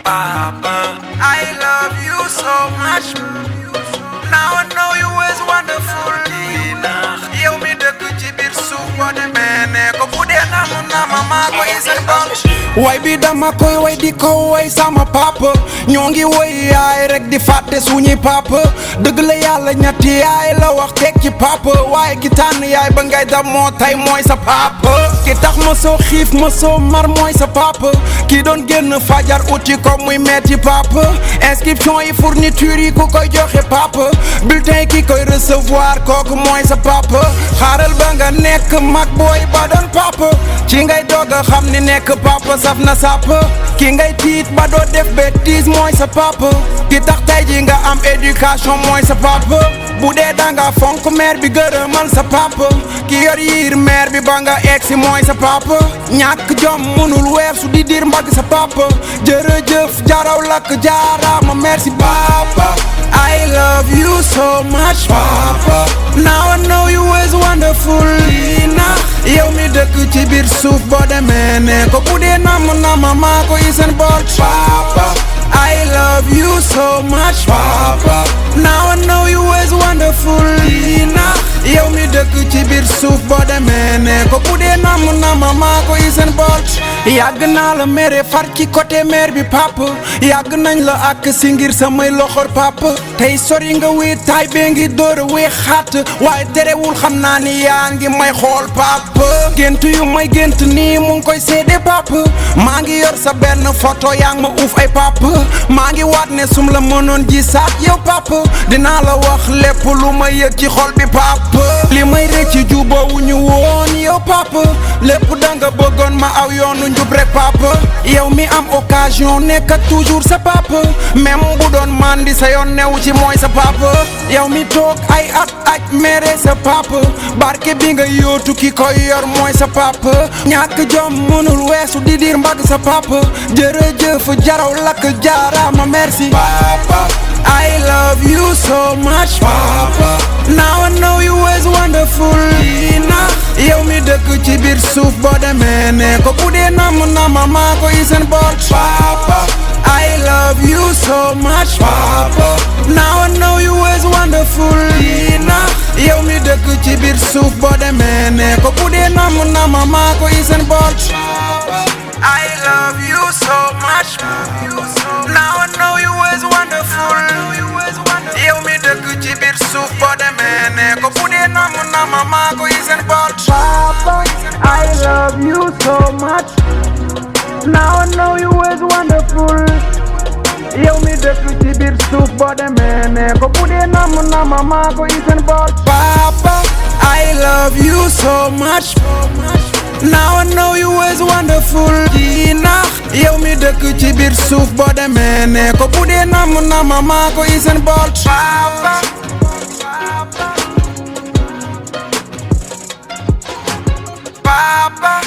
Papa, I love you so much. Now I know you was wonderful. Yow mi dëkk ci biir suuf boo demee ne ko bu dee namu maa koy seen bopp. way bi dama koy way di ko way sama papa ñoo ngi way yaay rek di fàtte suñuy papa dëgg la yàlla ñetti yaay la wax teg ci papa waaye ki tànn yaay ba ngay dam moo tay mooy sa papa ki tax ma soo xiif ma soo mar mooy sa papa ki doon génn fajar uti ko muy metti papa inscription yi fourniture yi ku koy joxe papa bulletin ki koy recevoir kooku mooy sa papa xaaral ba nga nekk mag booy ba doon papa ci ngay doog a xam ni nekk papa saf na sàpp ki ngay tiit ba doo def bêtise mooy sa papa ki tax tey ji nga am éducation mooy sa papa bu dee danga fonk mère bi gërëmal sa papa ki yor yiir mère bi ba nga egsi mooy sa papa ñàkk jom mënul weesu di dir mbagg sa papa jërëjëf jaraw lakk jaaraama merci papa I love you so much papa now I know you was wonderful yow mi dëkk ci biir suuf boo demee ne ko bu dee nama maa ko yi seen bool papa I love you so much papa now I know you was wonderful yow mi dëkk ci biir suuf boo demee ne ko bu dee nama maa ko yi seen bool yàgg naa la mere far ci côté mère bi papa yàgg nañ la ak si ngir samay loxor papa tey sori nga wii taay bee ngi door a wee xaat waaye terewul xam naa ni yaa ngi may xool papa gént yu may gént nii mu ngi koy seede papa maa ngi yor sa benn photo yaa ngi ma uuf ay papa maa ngi waat ne sum la mënoon ji saat yow papa dinaa la wax lépp lu ma yëg ci xol bi papa li may rëcc jubóowu ñu woon yow papa lépp danga bëggoon ma aw yoonu njub rek papa yow mi am occasion nekk ak toujours sa papa même bu doon mandi sa yoon new ci mooy sa papa yow mi toog ay at aj mere sa papa barke bi nga yóotu ki koy yor mooy sa papa ñàkk jom mënul weesu di dir mbagg sa papa jërëjëf jaraw lakk jaaraama merci papa I love you so much papa now I know you was wonderful yow mi dëkk ci biir suuf boo demee ne ko bu dee nama maa ko yi seen bool papa I love you so much papa now I know you was wonderful yow mi dëkk ci biir suuf boo demee ne ko bu dee nama maa ko yi seen bool I love you so much now I know you was wonderful yow mi dëkk ci biir suuf boo demee ne ko bu dee nama maa ko yi seen bool Papa, I love you so much. Now I know you was wonderful. Yow mi dëkk ci biir suuf boo demee ne ko bu dee nama maa ko yi seen bool papa I love you so much now I know you was wonderful yow mi dëkk ci biir suuf boo demee ne ko bu dee nama maa ko yi seen bool papa